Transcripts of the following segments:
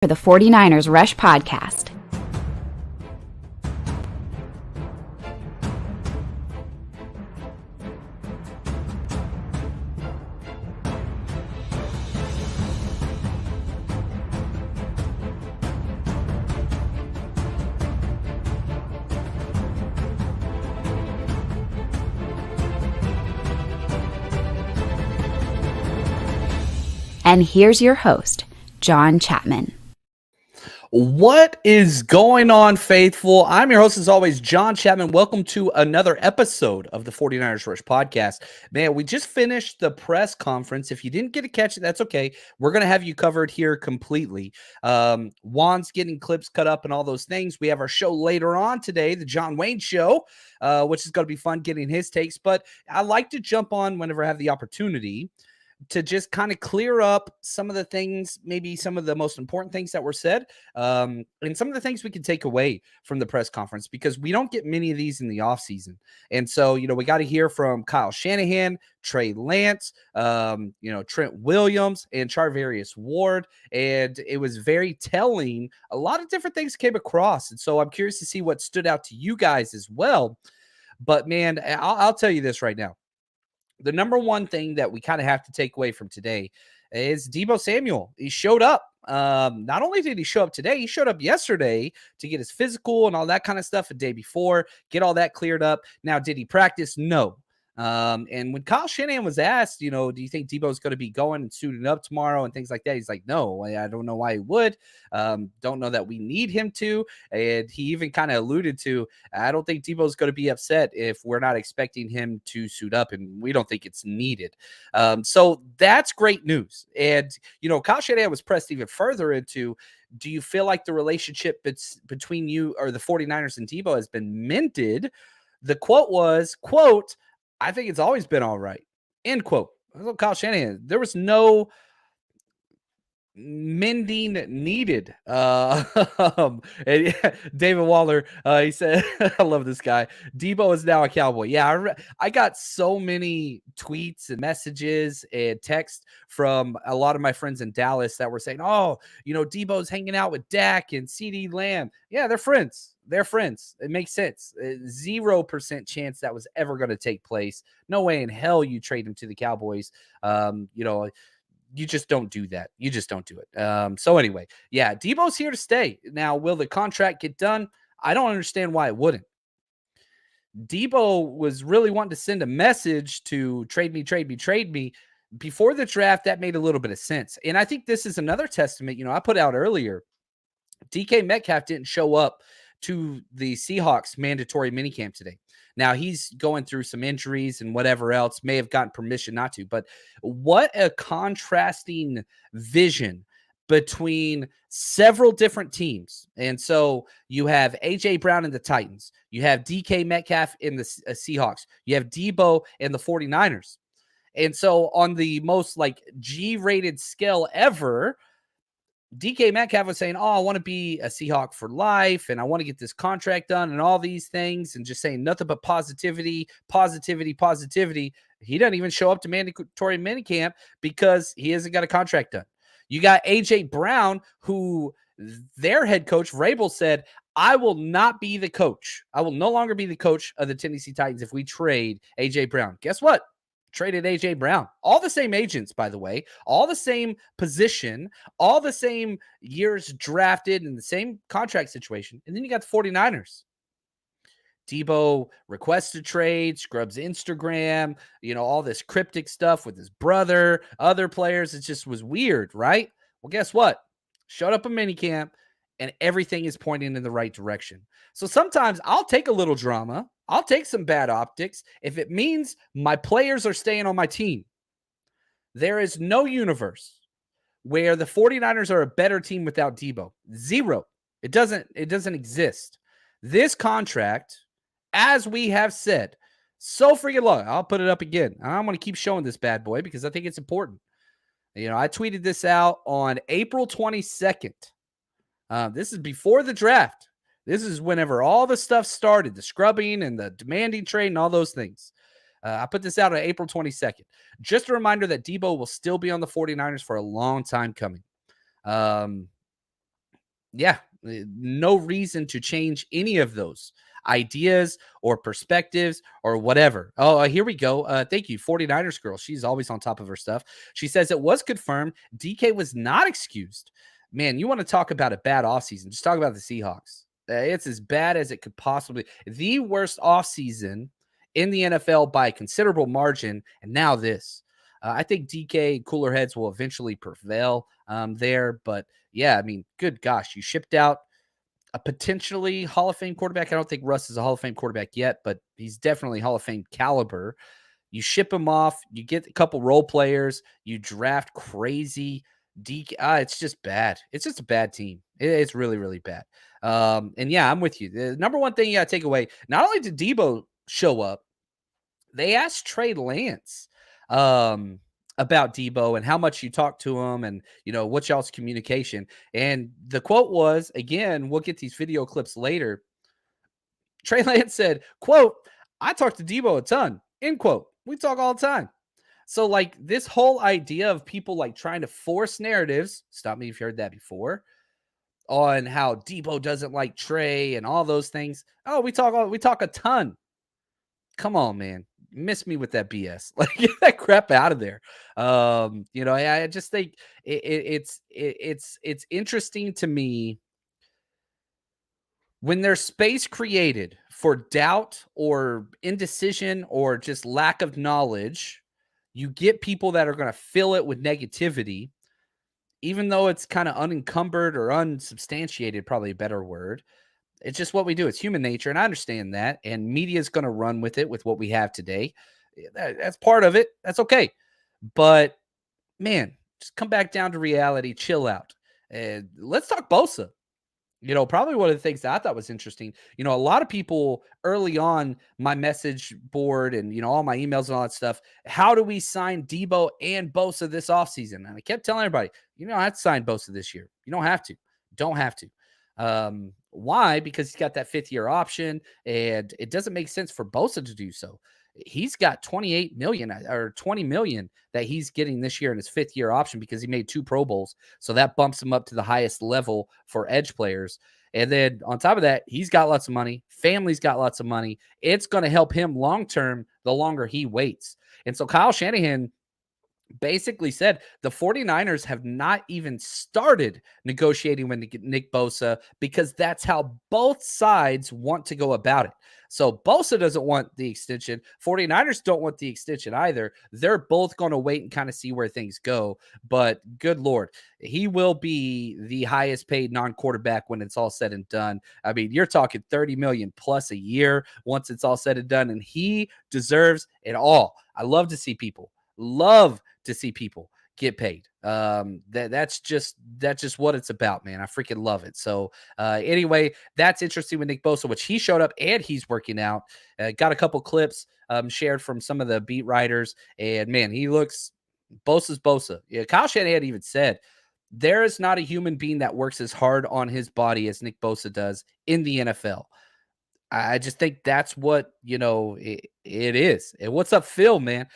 For the 49ers Rush Podcast. And here's your host, Jauan Chapman. What is going on, faithful? I'm your host, as always, Jauan Chapman. Welcome to another episode of the 49ers Rush Podcast. Man, we just finished the press conference. If you didn't get to catch it, that's okay. We're going to have you covered here completely. Juan's getting clips cut up and all those things. We have our show later on today, the John Wayne Show, which is going to be fun getting his takes. But I like to jump on whenever I have the opportunity to just kind of clear up some of the things, maybe some of the most important things that were said, and some of the things we can take away from the press conference, because we don't get many of these in the offseason. And so, we got to hear from Kyle Shanahan, Trey Lance, Trent Williams, and Charvarius Ward. And it was very telling. A lot of different things came across. And so I'm curious to see what stood out to you guys as well. But man, I'll tell you this right now. The number one thing that we kind of have to take away from today is Deebo Samuel. He showed up. Not only did he show up today, he showed up yesterday to get his physical and all that kind of stuff a day before, get all that cleared up. Now, did he practice? No. And when Kyle Shanahan was asked, do you think Deebo's going to be going and suiting up tomorrow and things like that? He's like, no, I don't know why he would. Don't know that we need him to. And he even kind of alluded to, I don't think Deebo's going to be upset if we're not expecting him to suit up, and we don't think it's needed. So that's great news. And, Kyle Shanahan was pressed even further into, do you feel like the relationship between you or the 49ers and Deebo has been mended? The quote was, quote, I think it's always been all right, end quote. Kyle Shanahan, there was no mending needed. And David Waller, he said, I love this guy. Deebo is now a Cowboy. Yeah, I got so many tweets and messages and texts from a lot of my friends in Dallas that were saying, Deebo's hanging out with Dak and CeeDee Lamb. Yeah, they're friends. They're friends. It makes sense. 0% chance that was ever going to take place. No way in hell you trade him to the Cowboys. You just don't do that. You just don't do it. So anyway, yeah, Deebo's here to stay. Now, will the contract get done? I don't understand why it wouldn't. Deebo was really wanting to send a message to trade me. Before the draft, that made a little bit of sense. And I think this is another testament. I put out earlier, DK Metcalf didn't show up to the Seahawks mandatory minicamp today. Now, he's going through some injuries and whatever else, may have gotten permission not to, but what a contrasting vision between several different teams. And so you have A.J. Brown in the Titans. You have DK Metcalf in the Seahawks. You have Deebo in the 49ers. And so on the most G-rated scale ever, DK Metcalf was saying, I want to be a Seahawk for life, and I want to get this contract done and all these things, and just saying nothing but positivity. He doesn't even show up to mandatory minicamp because he hasn't got a contract done. You got A.J. Brown, who their head coach, Vrabel, said, I will not be the coach. I will no longer be the coach of the Tennessee Titans if we trade A.J. Brown. Guess what? Traded A.J. Brown. All the same agents, by the way, all the same position, all the same years drafted and the same contract situation. And then you got the 49ers. Deebo requests a trade, scrubs Instagram, all this cryptic stuff with his brother, other players. It just was weird, right? Well, guess what? Showed up a minicamp and everything is pointing in the right direction. So sometimes I'll take a little drama. I'll take some bad optics if it means my players are staying on my team. There is no universe where the 49ers are a better team without Deebo. Zero. It doesn't exist. This contract, as we have said, so freaking long. I'll put it up again. I'm going to keep showing this bad boy because I think it's important. I tweeted this out on April 22nd. This is before the draft. This is whenever all the stuff started, the scrubbing and the demanding trade and all those things. I put this out on April 22nd. Just a reminder that Deebo will still be on the 49ers for a long time coming. Yeah, no reason to change any of those ideas or perspectives or whatever. Oh, here we go. Thank you, 49ers girl. She's always on top of her stuff. She says it was confirmed DK was not excused. Man, you want to talk about a bad offseason? Just talk about the Seahawks. It's as bad as it could possibly. The worst offseason in the NFL by a considerable margin, and now this. I think DK cooler heads will eventually prevail there, but yeah, I mean, good gosh, you shipped out a potentially Hall of Fame quarterback. I don't think Russ is a Hall of Fame quarterback yet, but he's definitely Hall of Fame caliber. You ship him off, you get a couple role players, you draft crazy DK. It's just bad. It's just a bad team. It's really, really bad. And yeah, I'm with you. The number one thing you got to take away, not only did Deebo show up, they asked Trey Lance about Deebo and how much you talked to him and, what's y'all's communication. And the quote was, again, we'll get these video clips later. Trey Lance said, quote, I talk to Deebo a ton, end quote. We talk all the time. So like this whole idea of people like trying to force narratives, stop me if you heard that before, on how Deebo doesn't like Trey and all those things. Oh, we talk a ton. Come on, man. Miss me with that BS. Like, get that crap out of there. I just think it's interesting to me when there's space created for doubt or indecision or just lack of knowledge. You get people that are going to fill it with negativity, even though it's kind of unencumbered or unsubstantiated, probably a better word. It's just what we do. It's human nature, and I understand that. And media is going to run with it with what we have today. That's part of it. That's okay. But man, just come back down to reality. Chill out. And let's talk Bosa. Probably one of the things that I thought was interesting. A lot of people early on my message board and, all my emails and all that stuff. How do we sign Deebo and Bosa this offseason? And I kept telling everybody, you don't have to sign Bosa this year. You don't have to. Don't have to. Why? Because he's got that 5th-year option, and it doesn't make sense for Bosa to do so. He's got 28 million or 20 million that he's getting this year in his 5th-year option because he made 2 Pro Bowls. So that bumps him up to the highest level for edge players. And then on top of that, he's got lots of money. Family's got lots of money. It's going to help him long-term the longer he waits. And so Kyle Shanahan basically said the 49ers have not even started negotiating with Nick Bosa because that's how both sides want to go about it. So Bosa doesn't want the extension. 49ers don't want the extension either. They're both going to wait and kind of see where things go. But good Lord, he will be the highest paid non-quarterback when it's all said and done. I mean, you're talking 30 million plus a year once it's all said and done, and he deserves it all. I love to see people get paid. That's just what it's about, man. I freaking love it. So anyway, that's interesting with Nick Bosa, which he showed up and he's working out. Got a couple clips shared from some of the beat writers, and man, he looks Bosa's Bosa. Yeah, Kyle Shanahan even said there is not a human being that works as hard on his body as Nick Bosa does in the NFL. I just think that's what, it is. And what's up, Phil, man?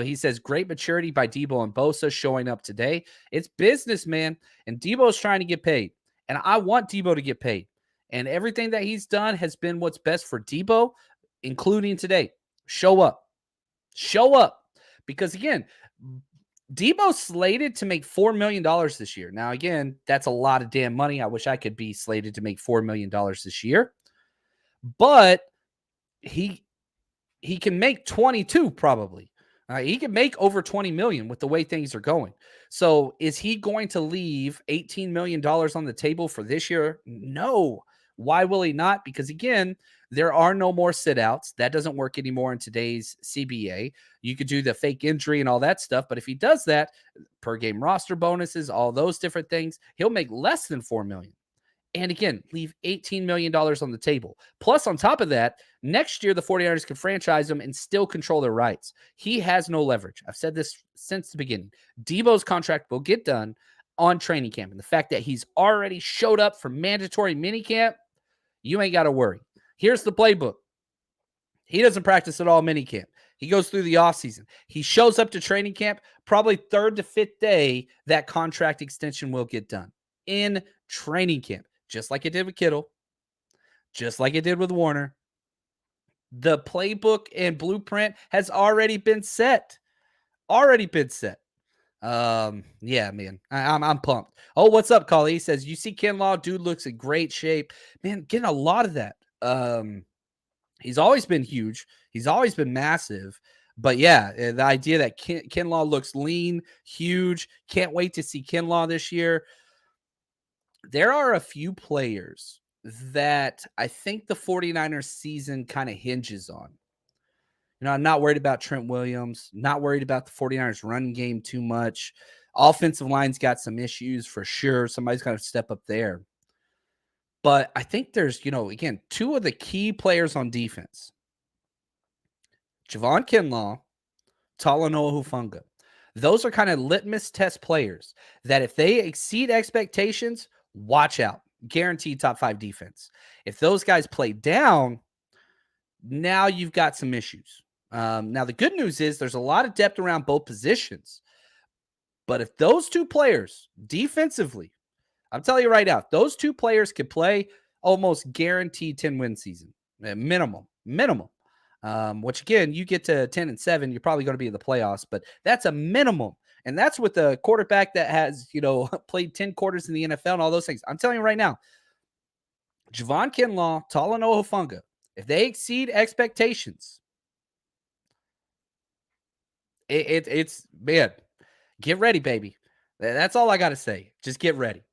He says, great maturity by Deebo and Bosa showing up today. It's business, man. And Deebo's trying to get paid. And I want Deebo to get paid. And everything that he's done has been what's best for Deebo, including today. Show up. Show up. Because, again, Deebo's slated to make $4 million this year. Now, again, that's a lot of damn money. I wish I could be slated to make $4 million this year. But he can make 22 probably. He can make over 20 million with the way things are going. So is he going to leave $18 million on the table for this year? No. Why will he not? Because again, there are no more sit-outs. That doesn't work anymore in today's CBA. You could do the fake injury and all that stuff. But if he does that, per game roster bonuses, all those different things, he'll make less than $4 million. And again, leave $18 million on the table. Plus, on top of that, next year, the 49ers can franchise him and still control their rights. He has no leverage. I've said this since the beginning. Deebo's contract will get done on training camp. And the fact that he's already showed up for mandatory minicamp, you ain't got to worry. Here's the playbook. He doesn't practice at all minicamp. He goes through the offseason. He shows up to training camp, probably 3rd to 5th day, that contract extension will get done in training camp. just like it did with Kittle, just like it did with Warner. The playbook and blueprint has already been set. Already been set. Yeah, man, I'm pumped. Oh, what's up, Collie? He says, you see Kinlaw, dude looks in great shape. Man, getting a lot of that. He's always been huge. He's always been massive. But yeah, the idea that Kinlaw looks lean, huge. Can't wait to see Kinlaw this year. There are a few players that I think the 49ers season kind of hinges on. You know, I'm not worried about Trent Williams, not worried about the 49ers run game too much. Offensive line's got some issues for sure. Somebody's got to step up there. But I think there's, again, two of the key players on defense. Jauan Kinlaw, Talanoa Hufanga. Those are kind of litmus test players that if they exceed expectations, watch out. Guaranteed top 5 defense. If those guys play down, now you've got some issues. Now, the good news is there's a lot of depth around both positions. But if those two players defensively, I'm telling you right now, if those two players could play, almost guaranteed 10-win season. Minimum. Which, again, you get to 10-7, you're probably going to be in the playoffs. But that's a minimum. And that's with a quarterback that has, played 10 quarters in the NFL and all those things. I'm telling you right now, Jauan Kinlaw, Talanoa Hufanga, if they exceed expectations, it's man, get ready, baby. That's all I got to say. Just get ready.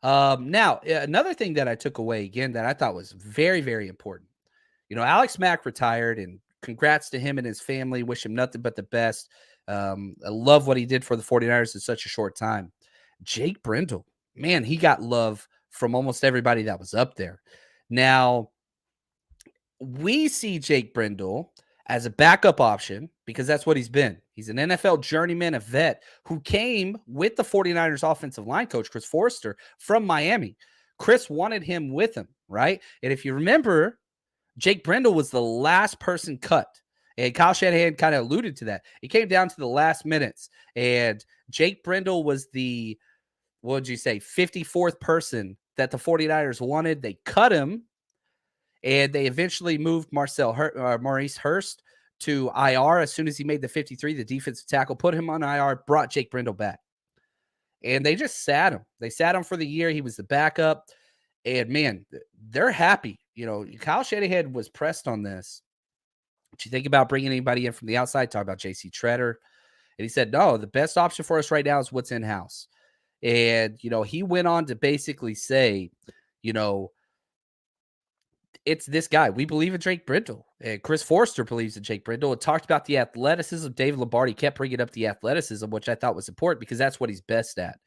Now, another thing that I took away, again, that I thought was very, very important. Alex Mack retired, and congrats to him and his family. Wish him nothing but the best. I love what he did for the 49ers in such a short time. Jake Brendel, man, he got love from almost everybody that was up there. Now, we see Jake Brendel as a backup option because that's what he's been. He's an NFL journeyman, a vet who came with the 49ers offensive line coach, Chris Forrester, from Miami. Chris wanted him with him, right? And if you remember, Jake Brendel was the last person cut. And Kyle Shanahan kind of alluded to that. It came down to the last minutes. And Jake Brendel was the, 54th person that the 49ers wanted. They cut him. And they eventually moved Maurice Hurst to IR as soon as he made the 53, the defensive tackle, put him on IR, brought Jake Brendel back. And they just sat him. They sat him for the year. He was the backup. And, man, they're happy. Kyle Shanahan was pressed on this. What you think about bringing anybody in from the outside? Talk about J.C. Treader. And he said, no, the best option for us right now is what's in-house. And, he went on to basically say, it's this guy. We believe in Jake Brendel. And Chris Forrester believes in Jake Brendel. It talked about the athleticism. David Lombardi kept bringing up the athleticism, which I thought was important because that's what he's best at.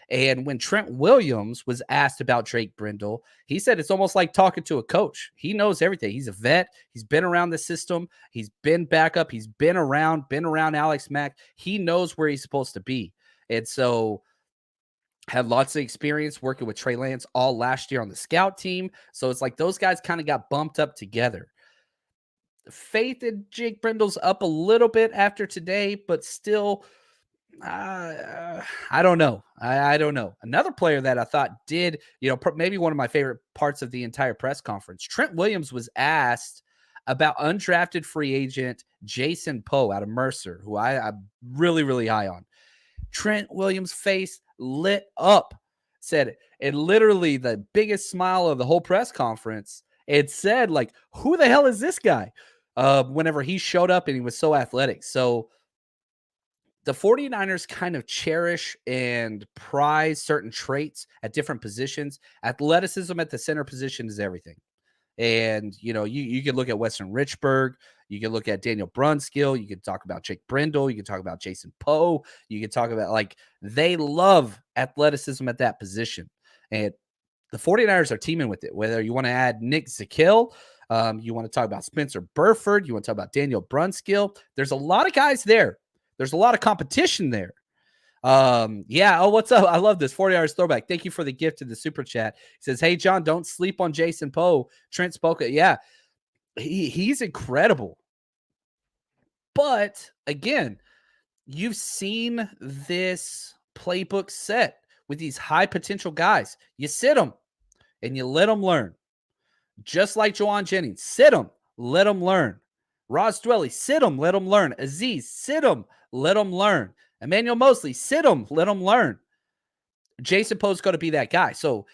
And when Trent Williams was asked about Jake Brendel, he said it's almost like talking to a coach. He knows everything. He's a vet. He's been around the system. He's been backup. He's been around Alex Mack. He knows where he's supposed to be. And so had lots of experience working with Trey Lance all last year on the scout team. So it's like those guys kind of got bumped up together. Faith in Jake Brendel's up a little bit after today, but still, I don't know. I don't know. Another player that I thought did, maybe one of my favorite parts of the entire press conference, Trent Williams was asked about undrafted free agent Jason Poe out of Mercer, who I'm really, really high on. Trent Williams' face lit up, said it literally the biggest smile of the whole press conference. It said, like, who the hell is this guy? Whenever he showed up and he was so athletic. So the 49ers kind of cherish and prize certain traits at different positions. Athleticism at the center position is everything. And, you can look at Weston Richburg. You can look at Daniel Brunskill. You can talk about Jake Brendel. You can talk about Jason Poe. You can talk about, they love athleticism at that position. And the 49ers are teaming with it, whether you want to add Nick Zakill, you want to talk about Spencer Burford, you want to talk about Daniel Brunskill. There's a lot of guys there. There's a lot of competition there. Yeah. Oh, what's up? I love this 40 hours throwback. Thank you for the gift to the super chat. He says, hey, John, don't sleep on Jason Poe. Trent spoke. Yeah, he's incredible. But again, you've seen this playbook set with these high potential guys. You sit them, and you let them learn. Just like Jauan Jennings, sit them, let them learn. Ross Dwelly, sit them, let them learn. Aziz, sit them, let them learn. Emmanuel Mosley, sit them, let them learn. Jason Poe's going to be that guy. So,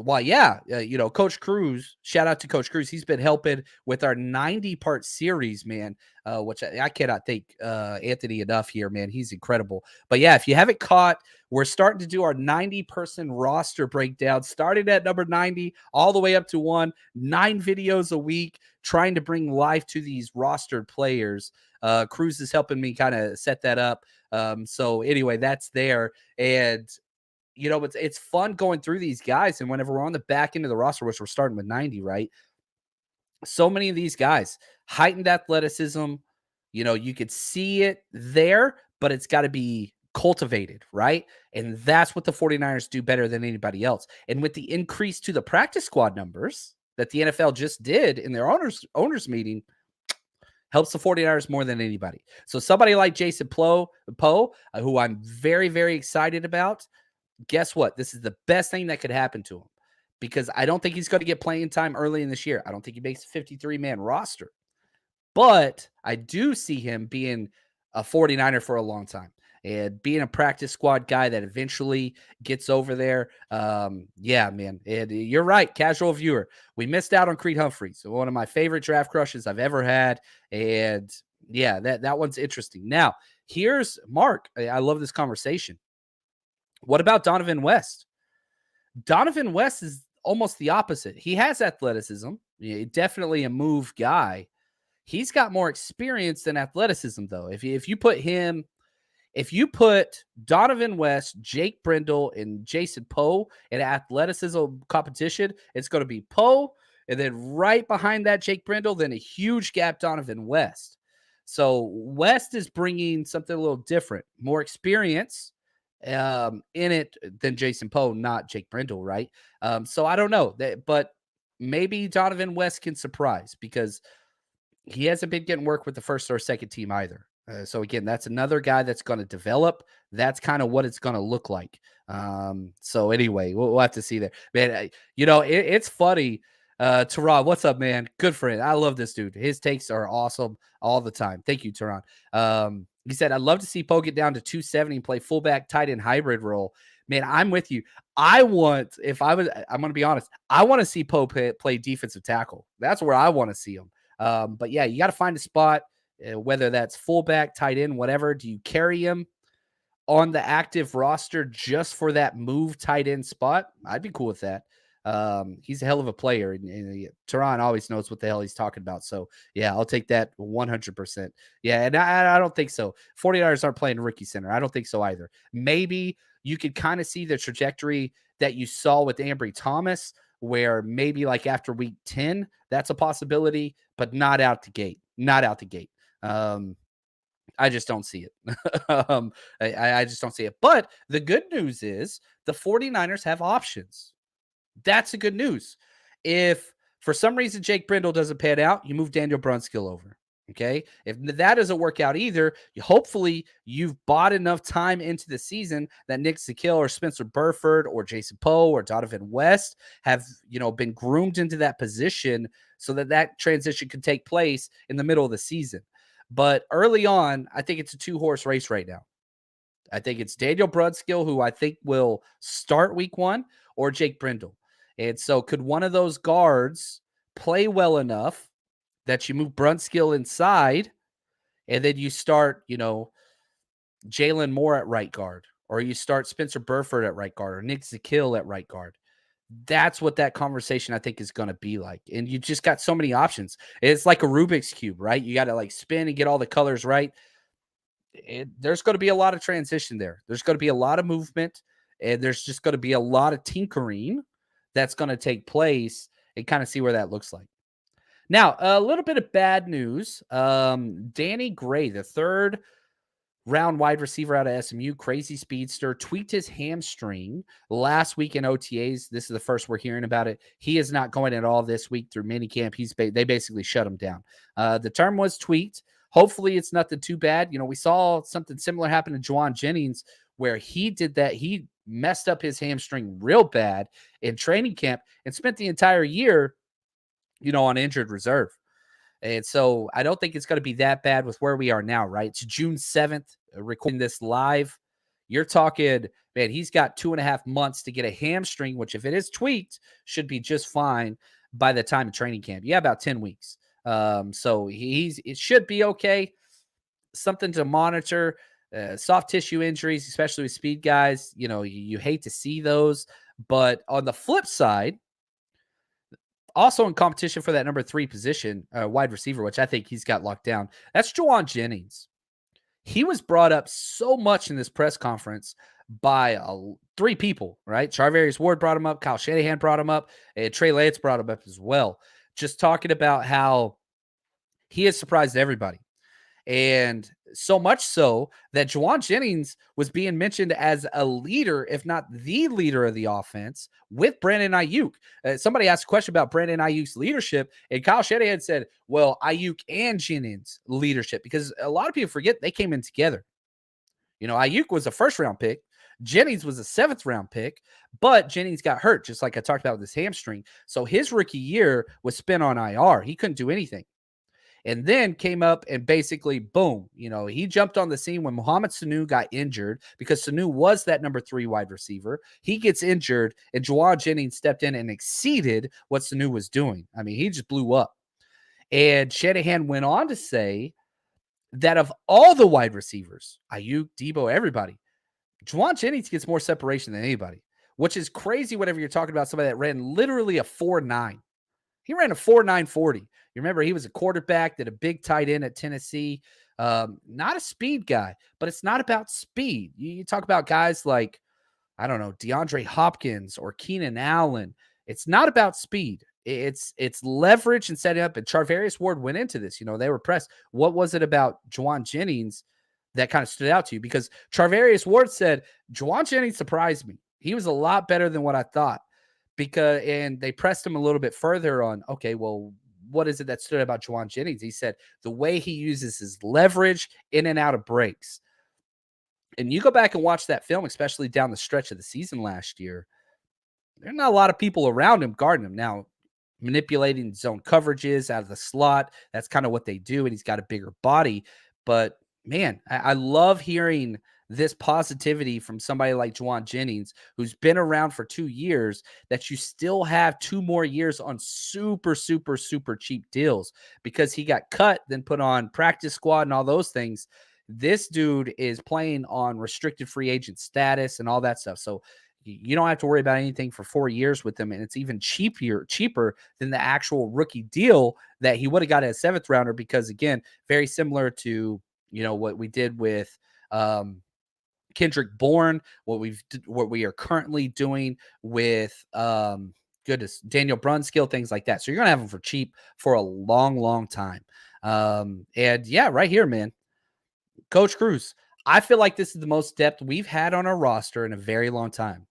Coach Cruz, shout out to Coach Cruz. He's been helping with our 90-part series, man, which I cannot thank Anthony enough here, man. He's incredible. But, yeah, if you haven't caught, we're starting to do our 90-person roster breakdown, starting at number 90 all the way up to 9 videos a week, trying to bring life to these rostered players. Cruz is helping me kind of set that up. So, anyway, that's there. And it's fun going through these guys. And whenever we're on the back end of the roster, which we're starting with 90, right? So many of these guys, heightened athleticism, you could see it there, but it's got to be cultivated, right? And that's what the 49ers do better than anybody else. And with the increase to the practice squad numbers that the NFL just did in their owners meeting, helps the 49ers more than anybody. So somebody like Jason Poe, who I'm very, very excited about, guess what? This is the best thing that could happen to him, because I don't think he's going to get playing time early in this year. I don't think he makes a 53-man roster, but I do see him being a 49er for a long time and being a practice squad guy that eventually gets over there. Yeah, man. And you're right, casual viewer. We missed out on Creed Humphreys, one of my favorite draft crushes I've ever had. And yeah, that one's interesting. Now, here's Mark. I love this conversation. What about Donovan West? Donovan West is almost the opposite. He has athleticism, definitely a move guy. He's got more experience than athleticism, though. If you put Donovan West, Jake Brendel, and Jason Poe in athleticism competition, it's going to be Poe, and then right behind that, Jake Brendel, then a huge gap, Donovan West. So West is bringing something a little different, more experience in it than Jason Poe, not Jake Brendel, right? So I don't know, but maybe Donovan West can surprise, because he hasn't been getting work with the first or second team either. So again, that's another guy that's going to develop. That's kind of what it's going to look like. So anyway, we'll have to see there, man. It's funny. Tehran, what's up, man? Good friend. I love this dude. His takes are awesome all the time. Thank you, Tehran. He said, I'd love to see Poe get down to 270 and play fullback, tight end hybrid role. Man, I'm with you. I'm going to be honest, I want to see Poe play defensive tackle. That's where I want to see him. But yeah, you got to find a spot, whether that's fullback, tight end, whatever. Do you carry him on the active roster just for that move tight end spot? I'd be cool with that. He's a hell of a player, and Tehran always knows what the hell he's talking about. So yeah, I'll take that 100%. Yeah. And I don't think so. 49ers aren't playing rookie center. I don't think so either. Maybe you could kind of see the trajectory that you saw with Ambry Thomas, where maybe like after week 10, that's a possibility, but not out the gate. I just don't see it. I just don't see it. But the good news is the 49ers have options. That's the good news. If for some reason Jake Brendel doesn't pan out, you move Daniel Brunskill over. Okay. If that doesn't work out either, hopefully you've bought enough time into the season that Nick Zakill or Spencer Burford or Jason Poe or Donovan West have, been groomed into that position so that transition can take place in the middle of the season. But early on, I think it's a 2-horse race right now. I think it's Daniel Brunskill, who I think will start week 1, or Jake Brendel. And so could one of those guards play well enough that you move Brunskill inside and then you start, Jalen Moore at right guard, or you start Spencer Burford at right guard, or Nick Zakill at right guard? That's what that conversation I think is going to be like. And you just got so many options. It's like a Rubik's Cube, right? You got to like spin and get all the colors right. There's going to be a lot of transition there. There's going to be a lot of movement, and there's just going to be a lot of tinkering that's going to take place, and kind of see where that looks like. Now, a little bit of bad news. Danny Gray, the 3rd round wide receiver out of SMU, crazy speedster, tweaked his hamstring last week in OTAs. This is the first we're hearing about it. He is not going at all this week through minicamp. They basically shut him down. The term was tweaked. Hopefully it's nothing too bad. We saw something similar happen to Jauan Jennings, where he did that. He messed up his hamstring real bad in training camp and spent the entire year, on injured reserve. And so I don't think it's going to be that bad with where we are now, right? It's June 7th, recording this live. You're talking, man, he's got 2.5 months to get a hamstring, which if it is tweaked, should be just fine by the time of training camp. Yeah, about 10 weeks. So it should be okay. Something to monitor. Soft tissue injuries, especially with speed guys, you hate to see those. But on the flip side, also in competition for that number 3 position, wide receiver, which I think he's got locked down, that's Jauan Jennings. He was brought up so much in this press conference by 3 people, right? Charvarius Ward brought him up, Kyle Shanahan brought him up, and Trey Lance brought him up as well. Just talking about how he has surprised everybody. And so much so that Jauan Jennings was being mentioned as a leader, if not the leader of the offense, with Brandon Ayuk. Somebody asked a question about Brandon Ayuk's leadership, and Kyle Shanahan said, well, Ayuk and Jennings' leadership, because a lot of people forget they came in together. Ayuk was a first-round pick. Jennings was a 7th-round pick, but Jennings got hurt, just like I talked about with his hamstring. So his rookie year was spent on IR. He couldn't do anything. And then came up and basically, boom, he jumped on the scene when Mohamed Sanu got injured, because Sanu was that number 3 wide receiver. He gets injured, and Jauan Jennings stepped in and exceeded what Sanu was doing. I mean, he just blew up. And Shanahan went on to say that of all the wide receivers, Ayuk, Deebo, everybody, Jauan Jennings gets more separation than anybody, which is crazy whenever you're talking about somebody that ran literally a 4.9. He ran a 4.9 40. You remember he was a quarterback, did a big tight end at Tennessee. Not a speed guy, but it's not about speed. You talk about guys like, I don't know, DeAndre Hopkins or Keenan Allen. It's not about speed. It's leverage and setting up. And Charvarius Ward went into this. They were pressed. What was it about Jauan Jennings that kind of stood out to you? Because Charvarius Ward said, Jauan Jennings surprised me. He was a lot better than what I thought. And they pressed him a little bit further on, okay, well, what is it that stood out about Jauan Jennings? He said the way he uses his leverage in and out of breaks. And you go back and watch that film, especially down the stretch of the season last year, there's not a lot of people around him guarding him. Now, manipulating zone coverages out of the slot, that's kind of what they do, and he's got a bigger body. But, man, I love hearing this positivity from somebody like Jauan Jennings, who's been around for 2 years, that you still have 2 more years on super, super, super cheap deals, because he got cut, then put on practice squad and all those things. This dude is playing on restricted free agent status and all that stuff. So you don't have to worry about anything for 4 years with him. And it's even cheaper than the actual rookie deal that he would have got as 7th rounder, because, again, very similar to, what we did with, Kendrick Bourne, what we are currently doing with Daniel Brunskill, things like that. So you're gonna have them for cheap for a long, long time. And yeah, right here, man, Coach Cruz, I feel like this is the most depth we've had on our roster in a very long time.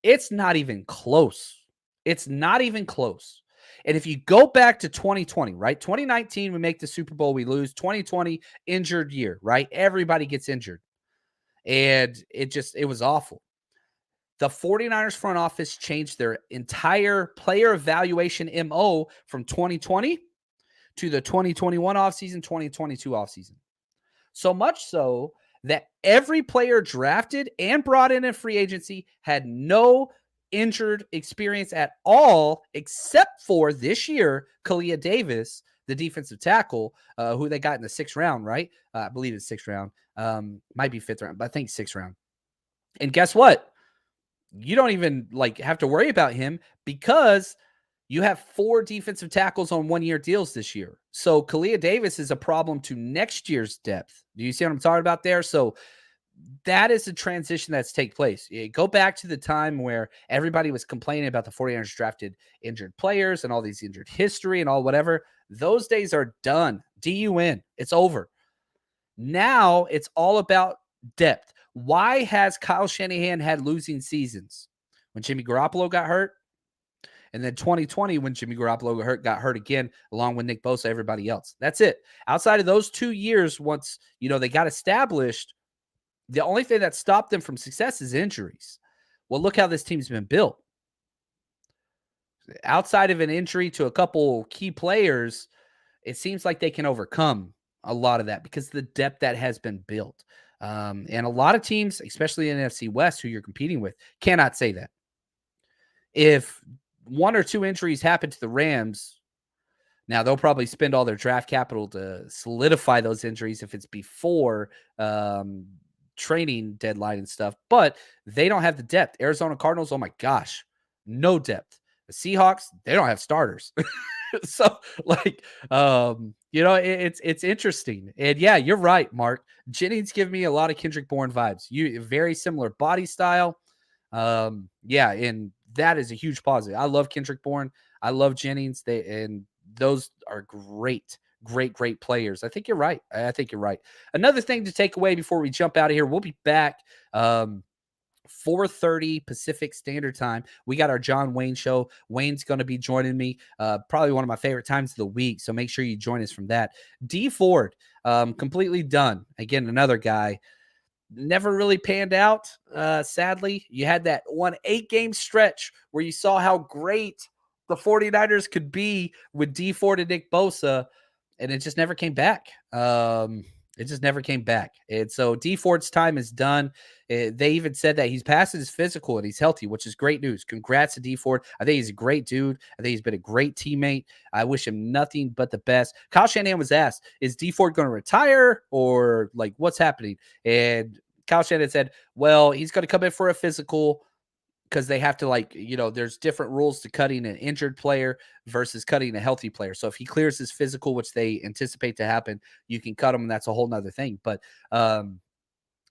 It's not even close. It's not even close. And if you go back to 2020, right? 2019, we make the Super Bowl, we lose. 2020, injured year, right? Everybody gets injured. And it was awful. The 49ers front office changed their entire player evaluation MO from 2020 to the 2021 offseason, 2022 offseason. So much so that every player drafted and brought in free agency had no injured experience at all, except for this year, Kalia Davis, the defensive tackle, who they got in the 6th round, right? I believe it's 6th round. Might be 5th round, but I think 6th round. And guess what? You don't even have to worry about him, because you have 4 defensive tackles on 1-year deals this year. So Kalia Davis is a problem to next year's depth. Do you see what I'm talking about there? So that is a transition that's take place. Go back to the time where everybody was complaining about the 49ers drafted injured players and all these injured history and all whatever. Those days are done. DUN. It's over. Now it's all about depth. Why has Kyle Shanahan had losing seasons? When Jimmy Garoppolo got hurt, and then 2020, when Jimmy Garoppolo got hurt again, along with Nick Bosa, everybody else. That's it. Outside of those 2 years, once they got established, the only thing that stopped them from success is injuries. Well, look how this team's been built. Outside of an injury to a couple key players, it seems like they can overcome a lot of that because of the depth that has been built. And a lot of teams, especially in NFC West, who you're competing with, cannot say that. If one or two injuries happen to the Rams, now they'll probably spend all their draft capital to solidify those injuries if it's before training deadline and stuff, but they don't have the depth. Arizona Cardinals, oh my gosh, no depth. The Seahawks, they don't have starters. So it's interesting. And yeah, you're right, Mark. Jennings give me a lot of Kendrick Bourne vibes. You very similar body style. Yeah, and that is a huge positive. I love Kendrick Bourne. I love Jennings. Those are great players. I think you're right. Another thing to take away before we jump out of here, we'll be back 4:30 Pacific Standard Time. We got our John Wayne show. Wayne's going to be joining me. Probably one of my favorite times of the week. So make sure you join us from that. Dee Ford, completely done. Again, another guy. Never really panned out, sadly. You had that 8-game stretch where you saw how great the 49ers could be with Dee Ford and Nick Bosa, and it just never came back. And so Dee Ford's time is done. They even said that he's passed his physical and he's healthy, which is great news. Congrats to Dee Ford. I think he's a great dude. I think he's been a great teammate. I wish him nothing but the best. Kyle Shanahan was asked, is Dee Ford going to retire or like what's happening? And Kyle Shanahan said, well, he's going to come in for a physical because they have to there's different rules to cutting an injured player versus cutting a healthy player. So if he clears his physical, which they anticipate to happen, you can cut him, and that's a whole nother thing. But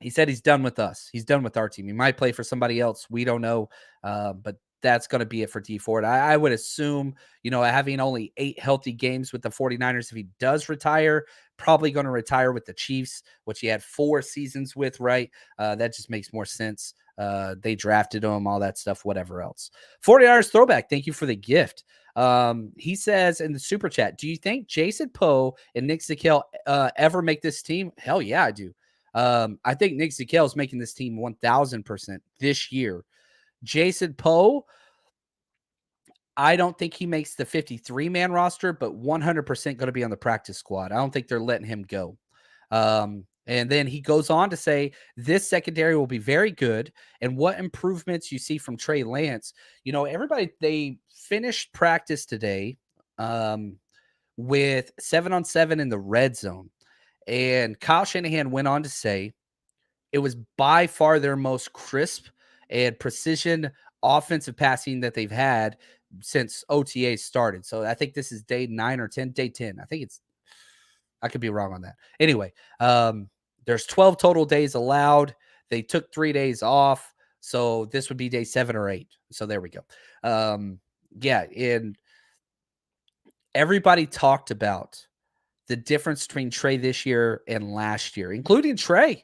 he said he's done with us. He's done with our team. He might play for somebody else. We don't know. But that's going to be it for Dee Ford. I would assume, having only 8 healthy games with the 49ers, if he does retire, probably going to retire with the Chiefs, which he had 4 seasons with, right? That just makes more sense. They drafted him, all that stuff, whatever else. 49ers throwback. Thank you for the gift. He says in the super chat, do you think Jason Poe and Nick Zakelj ever make this team? Hell yeah, I do. I think Nick Zakelj is making this team 1000% this year. Jason Poe, I don't think he makes the 53-man roster, but 100% going to be on the practice squad. I don't think they're letting him go. And then he goes on to say, this secondary will be very good. And what improvements you see from Trey Lance. Everybody, they finished practice today with 7-on-7 in the red zone. And Kyle Shanahan went on to say it was by far their most crisp and precision offensive passing that they've had since OTA started. So I think this is day 9 or 10, day 10. I could be wrong on that. Anyway, there's 12 total days allowed. They took 3 days off. So this would be day 7 or 8. So there we go. And everybody talked about the difference between Trey this year and last year, including Trey.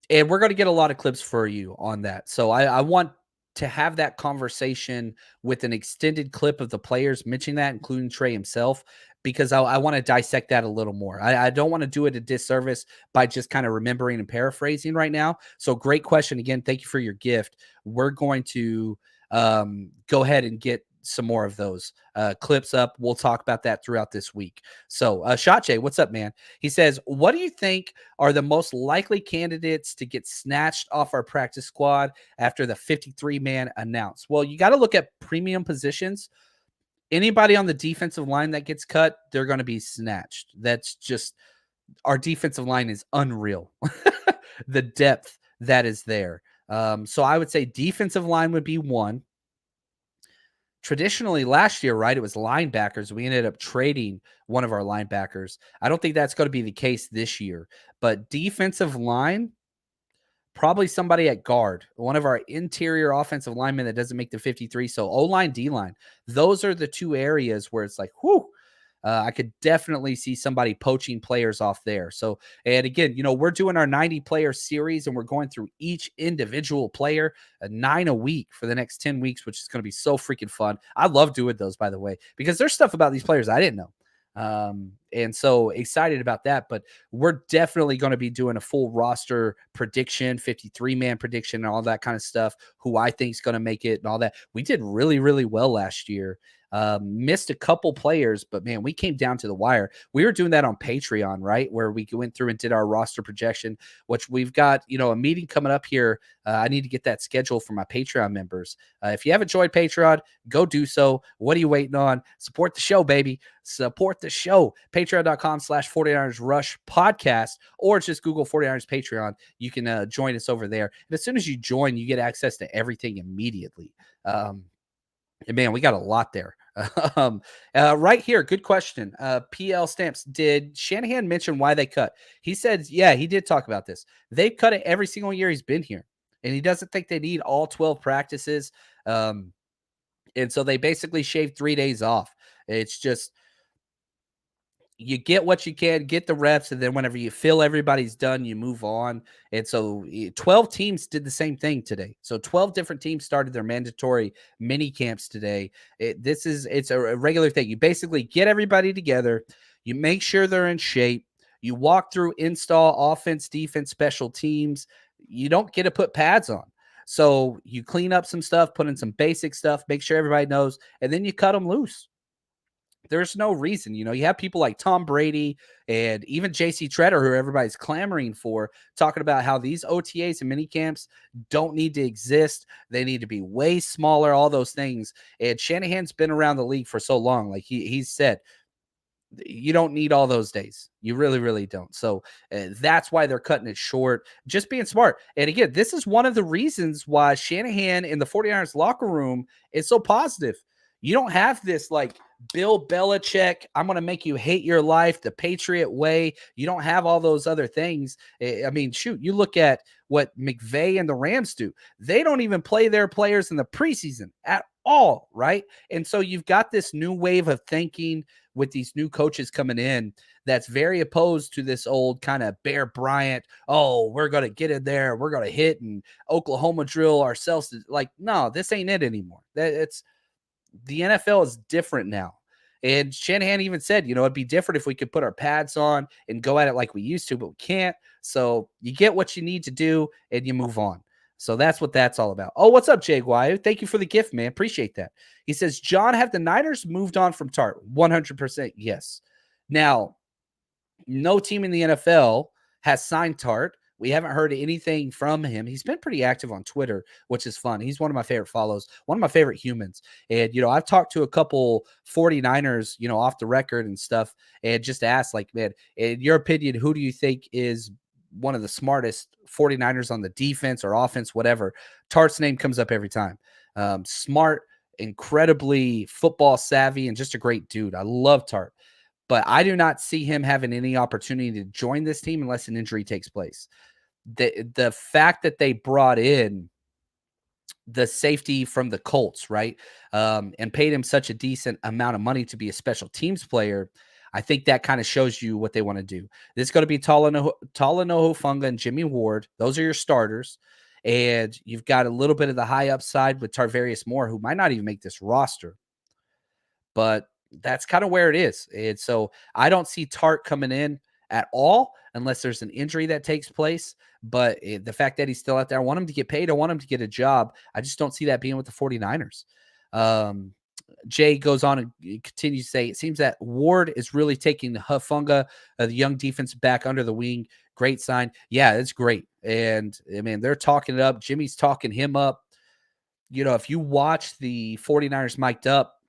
And we're going to get a lot of clips for you on that. So I want to have that conversation with an extended clip of the players mentioning that, including Trey himself, because I want to dissect that a little more. I don't want to do it a disservice by just kind of remembering and paraphrasing right now. So great question. Again, thank you for your gift. We're going to go ahead and get some more of those clips up. We'll talk about that throughout this week. So Shache, what's up, man? He says, what do you think are the most likely candidates to get snatched off our practice squad after the 53-man announced? Well, you got to look at premium positions. Anybody on the defensive line that gets cut, they're going to be snatched. That's just, our defensive line is unreal. The depth that is there. So I would say defensive line would be one. Traditionally last year, right, it was linebackers. We ended up trading one of our linebackers. I don't think that's going to be the case this year, but defensive line, probably somebody at guard, one of our interior offensive linemen that doesn't make the 53. So O-line, D-line, those are the 2 areas where it's like, whew, I could definitely see somebody poaching players off there. So, and again, we're doing our 90-player series and we're going through each individual player, 9 a week for the next 10 weeks, which is going to be so freaking fun. I love doing those, by the way, because there's stuff about these players I didn't know. And so excited about that. But we're definitely going to be doing a full roster prediction, 53-man prediction, and all that kind of stuff, who I think is going to make it and all that. We did really, really well last year. Missed a couple players, but man, we came down to the wire. We were doing that on Patreon, right? Where we went through and did our roster projection, which we've got, a meeting coming up here. I need to get that scheduled for my Patreon members. If you haven't joined Patreon, go do so. What are you waiting on? Support the show, baby. Support the show. Patreon.com/49ers Rush podcast, or just Google 49ers Patreon. You can join us over there. And as soon as you join, you get access to everything immediately. And man, we got a lot there. Right here, good question. PL Stamps, did Shanahan mention why they cut? He said, yeah, he did talk about this. They've cut it every single year he's been here, and he doesn't think they need all 12 practices. And so they basically shaved 3 days off. It's just, you get what you can, get the reps, and then whenever you feel everybody's done, you move on. And so 12 teams did the same thing today. So 12 different teams started their mandatory mini camps today. It's a regular thing. You basically get everybody together, you make sure they're in shape, you walk through, install offense, defense, special teams. You don't get to put pads on. So you clean up some stuff, put in some basic stuff, make sure everybody knows, and then you cut them loose. There's no reason, you have people like Tom Brady and even JC Treader, who everybody's clamoring for, talking about how these OTAs and mini camps don't need to exist. They need to be way smaller, all those things. And Shanahan's been around the league for so long. Like he's said, you don't need all those days. You really, really don't. So that's why they're cutting it short, just being smart. And again, this is one of the reasons why Shanahan in the 49ers locker room is so positive. You don't have this like Bill Belichick, I'm going to make you hate your life the Patriot way. You don't have all those other things. I mean, shoot, you look at what McVay and the Rams do. They don't even play their players in the preseason at all, right? And so you've got this new wave of thinking with these new coaches coming in that's very opposed to this old kind of Bear Bryant, oh, we're going to get in there, we're going to hit and Oklahoma drill ourselves. Like, no, this ain't it anymore. The NFL is different now. And Shanahan even said, it'd be different if we could put our pads on and go at it like we used to, but we can't. So you get what you need to do and you move on. So that's what that's all about. Oh, what's up, Jaguar? Thank you for the gift, man. Appreciate that. He says, John, have the Niners moved on from Tartt? 100% yes. Now, no team in the NFL has signed Tartt. We haven't heard anything from him. He's been pretty active on Twitter, which is fun. He's one of my favorite follows, one of my favorite humans. And, I've talked to a couple 49ers, off the record and stuff, and just asked, like, man, in your opinion, who do you think is one of the smartest 49ers on the defense or offense, whatever? Tartt's name comes up every time. Smart, incredibly football savvy, and just a great dude. I love Tartt. But I do not see him having any opportunity to join this team unless an injury takes place. The fact that they brought in the safety from the Colts, right, and paid him such a decent amount of money to be a special teams player, I think that kind of shows you what they want to do. This is going to be Talanoa Hufanga and Jimmy Ward. Those are your starters. And you've got a little bit of the high upside with Tarvarius Moore, who might not even make this roster. But that's kind of where it is. And so I don't see Tartt coming in at all unless there's an injury that takes place. But the fact that he's still out there, I want him to get paid. I want him to get a job. I just don't see that being with the 49ers. Jay goes on and continues to say, it seems that Ward is really taking the Hufanga, the young defensive back, under the wing. Great sign. Yeah, it's great. And, I mean, they're talking it up. Jimmy's talking him up. If you watch the 49ers mic'd up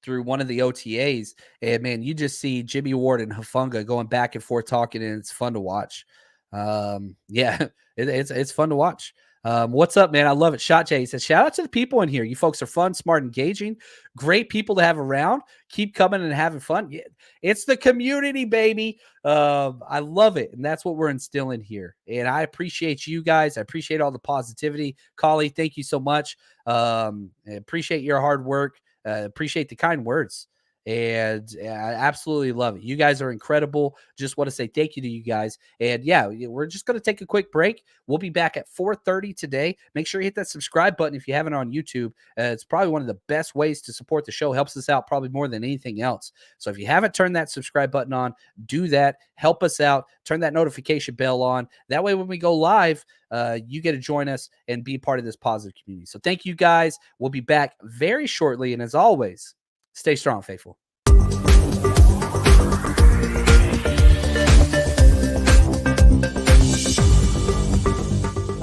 through one of the OTAs, and man, you just see Jimmy Ward and Hufanga going back and forth talking, and it's fun to watch. Yeah, it's fun to watch. What's up, man? I love it. Shot Jay, he says, shout out to the people in here. You folks are fun, smart, engaging, great people to have around. Keep coming and having fun. Yeah, it's the community, baby. I love it. And that's what we're instilling here. And I appreciate you guys. I appreciate all the positivity. Collie, thank you so much. I appreciate your hard work. Appreciate the kind words. And I absolutely love it. You guys are incredible. Just want to say thank you to you guys. And yeah, we're just going to take a quick break. We'll be back at 4:30 today. Make sure you hit that subscribe button if you haven't on YouTube. It's probably one of the best ways to support the show. Helps us out probably more than anything else. So if you haven't turned that subscribe button on, do that. Help us out. Turn that notification bell on. That way when we go live, you get to join us and be part of this positive community. So thank you guys. We'll be back very shortly. And as always, stay strong, faithful.